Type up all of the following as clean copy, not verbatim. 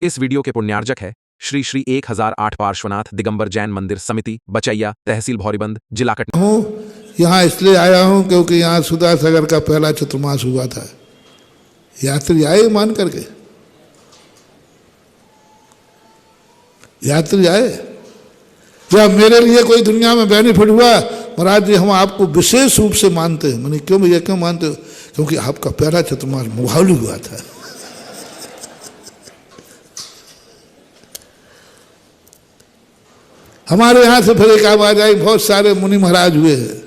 इस वीडियो के पुण्यार्जक है श्री श्री 1008 पार्श्वनाथ दिगंबर जैन मंदिर समिति बचैया, तहसील भौरीबंद, जिला कटनी। हूँ यहाँ इसलिए आया हूँ क्योंकि यहाँ सुधा सागर का पहला चतुर्मास हुआ था। यात्री आए मान करके, यात्री आए। जब मेरे लिए कोई दुनिया में बेनिफिट हुआ, महाराज जी हम आपको विशेष रूप से मानते हैं। मैंने क्यों भैया, क्यों मानते हो? क्योंकि आपका पहला चतुर्मास मुहावली हुआ था। हमारे यहाँ से फिर एक आवाज आई, बहुत सारे मुनि महाराज हुए हैं।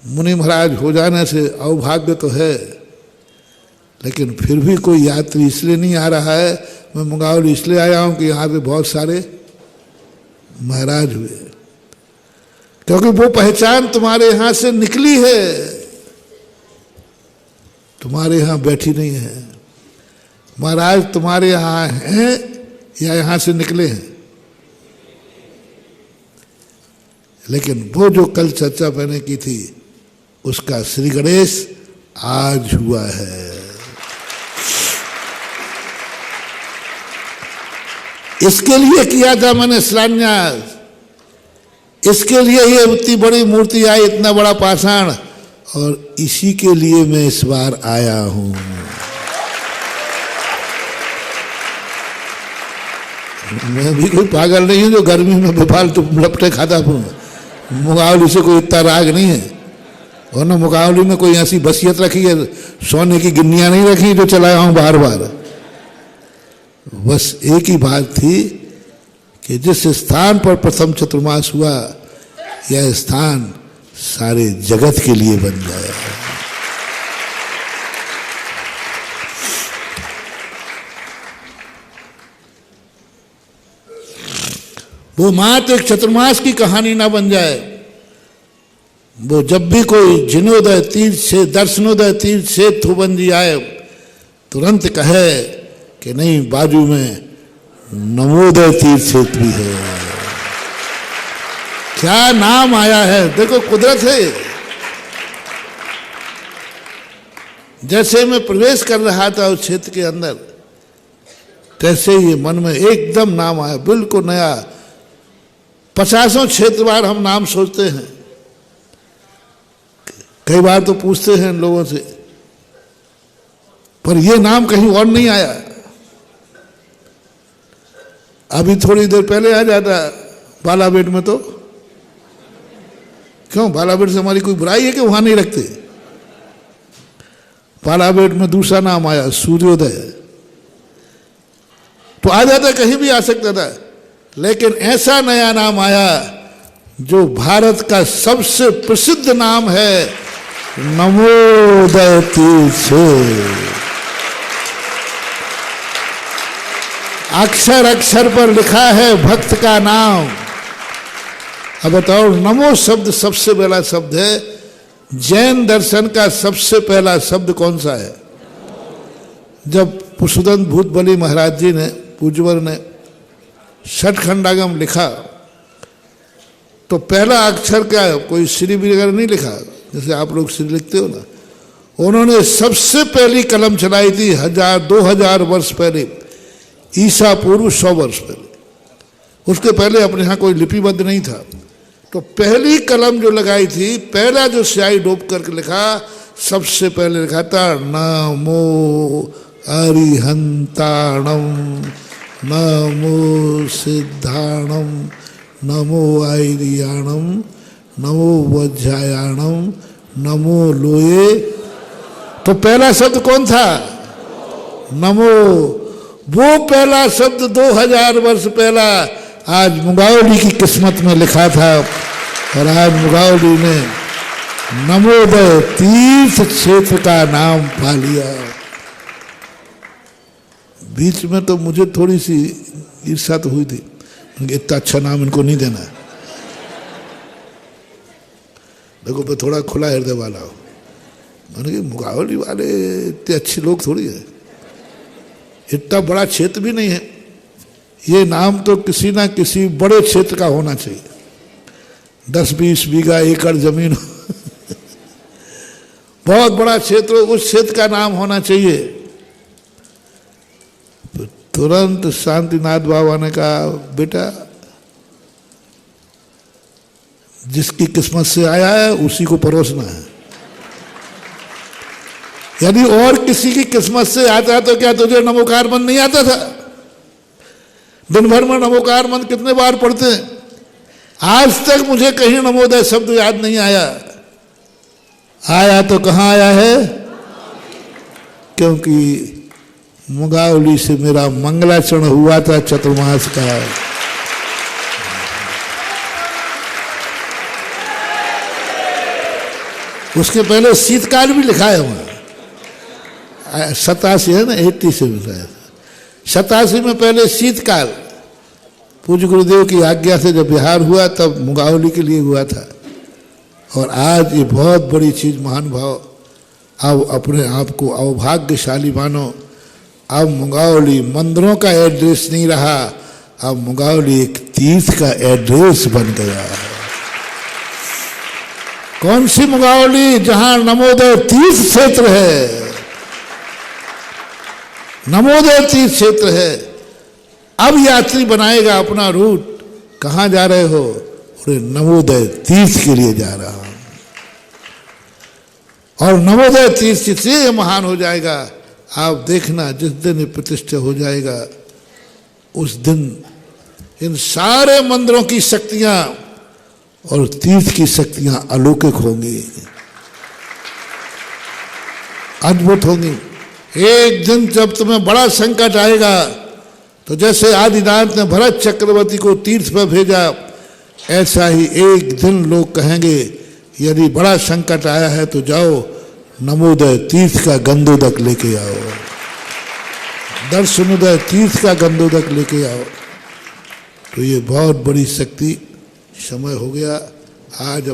मुनि महाराज हो जाने से अवभाग्य तो है, लेकिन फिर भी कोई यात्री इसलिए नहीं आ रहा है। मैं मुंगावली इसलिए आया हूँ कि यहाँ पे बहुत सारे महाराज हुए, क्योंकि वो पहचान तुम्हारे यहाँ से निकली है, तुम्हारे यहाँ बैठी नहीं है। महाराज तुम्हारे यहाँ हैं या यहाँ से निकले हैं, लेकिन वो जो कल चर्चा मैंने की थी उसका श्री गणेश आज हुआ है। इसके लिए किया था मैंने शिलान्यास, इसके लिए ये इतनी बड़ी मूर्ति आई, इतना बड़ा पाषाण, और इसी के लिए मैं इस बार आया हूं। मैं भी कोई पागल नहीं हूं जो गर्मी में बेफालतू लपटे खाता हूं। मुगावली से कोई इतना राग नहीं है, और ना मुगावली में कोई ऐसी बसियत रखी है, सोने की गिन्नियां नहीं रखी जो चलाया हूं बार बार। बस एक ही बात थी कि जिस स्थान पर प्रथम चतुर्मास हुआ, यह स्थान सारे जगत के लिए बन जाए। वो मात्र एक चतुर्मास की कहानी ना बन जाए। वो जब भी कोई जिनोदय तीर्थ से, दर्शनोदय तीर्थ से थुबंजी आए, तुरंत कहे कि नहीं, बाजू में नवोदय तीर्थ क्षेत्र भी है। क्या नाम आया है, देखो कुदरत है। जैसे मैं प्रवेश कर रहा था उस क्षेत्र के अंदर, तैसे ही मन में एकदम नाम आया, बिल्कुल नया। 50 क्षेत्र बार हम नाम सोचते हैं, कई बार तो पूछते हैं लोगों से, पर यह नाम कहीं और नहीं आया। अभी थोड़ी देर पहले आ जाता बालाबेट में, तो क्यों बालाबेट से हमारी कोई बुराई है कि वहां नहीं रखते? बालाबेट में दूसरा नाम आया, सूर्योदय, तो आ जाता, कहीं भी आ सकता था। लेकिन ऐसा नया नाम आया जो भारत का सबसे प्रसिद्ध नाम है, नवोदय तीर्थ। अक्षर अक्षर पर लिखा है भक्त का नाम। अब बताओ, नमो शब्द सबसे पहला शब्द है। जैन दर्शन का सबसे पहला शब्द कौन सा है? जब पुष्पदंत भूत बली महाराज जी ने, पूज्यवर ने षटखंडागम लिखा, तो पहला अक्षर क्या है? कोई श्री वगैरह नहीं लिखा, जैसे आप लोग श्री लिखते हो ना। उन्होंने सबसे पहली कलम चलाई थी 2000 वर्ष पहले, ईसा पूर्व 100 वर्ष पहले। उसके पहले अपने यहाँ कोई लिपिबद्ध नहीं था। तो पहली कलम जो लगाई थी, पहला जो स्याही डोब करके लिखा, सबसे पहले लिखा था नमो अरिहंताणम, नमो सिद्धाणम, नमो आयरियाणम, नमो वज्रायाणम, नमो लोये। तो पहला शब्द कौन था? नमो। वो पहला शब्द 2000 वर्ष पहला आज मुगावली की किस्मत में लिखा था, और आज मुगावली ने नवोदय तीर्थ क्षेत्र का नाम पा लिया। बीच में तो मुझे थोड़ी सी ईर्ष्या तो हुई थी, इतना अच्छा नाम इनको नहीं देना। देखो मैं थोड़ा खुला हृदय वाला हूँ, मैंने कहा मुगावली वाले इतने अच्छे लोग थोड़ी है, इतना बड़ा क्षेत्र भी नहीं है। ये नाम तो किसी ना किसी बड़े क्षेत्र का होना चाहिए, 10-20 बीघा एकड़ जमीन बहुत बड़ा क्षेत्र, उस क्षेत्र का नाम होना चाहिए। तुरंत शांतिनाथ बाबा ने कहा, बेटा जिसकी किस्मत से आया है उसी को परोसना है। यदि और किसी की किस्मत से आता तो क्या तुझे नमोकार मंत्र नहीं आता था? दिन भर में नमोकार मंत्र कितने बार पढ़ते हैं? आज तक मुझे कहीं नमोदय शब्द याद नहीं आया। आया तो कहाँ आया है? क्योंकि मुंगावली से मेरा मंगलाचरण हुआ था चतुर्मास का। उसके पहले शीतकाल भी लिखा है वहां। 87 है ना, 80 से मिला है। 87 में पहले शीतकाल पूज्य गुरुदेव की आज्ञा से जब बिहार हुआ तब मुंगावली के लिए हुआ था। और आज ये बहुत बड़ी चीज, महान भाव, अब अपने आप को अभाग्यशाली मानो। अब मुंगावली मंदिरों का एड्रेस नहीं रहा, अब मुंगावली एक तीर्थ का एड्रेस बन गया है। कौन सी मुंगावली? जहां नमोदय तीर्थ क्षेत्र है। नमोदय तीर्थ क्षेत्र है। अब यात्री बनाएगा अपना रूट। कहां जा रहे हो? अरे नवोदय तीर्थ के लिए जा रहा हूं। और नवोदय तीर्थ से महान हो जाएगा। आप देखना, जिस दिन ये प्रतिष्ठा हो जाएगा उस दिन इन सारे मंदिरों की शक्तियां और तीर्थ की शक्तियां अलौकिक होंगी, अद्भुत होंगी। एक दिन जब तुम्हें बड़ा संकट आएगा तो जैसे आदिनाथ ने भरत चक्रवर्ती को तीर्थ पर भेजा, ऐसा ही एक दिन लोग कहेंगे यदि बड़ा संकट आया है तो जाओ नमोदय तीर्थ का गंधोदक लेके आओ, दर्शनोदय तीर्थ का गंधोदक लेके आओ। तो ये बहुत बड़ी शक्ति। समय हो गया आज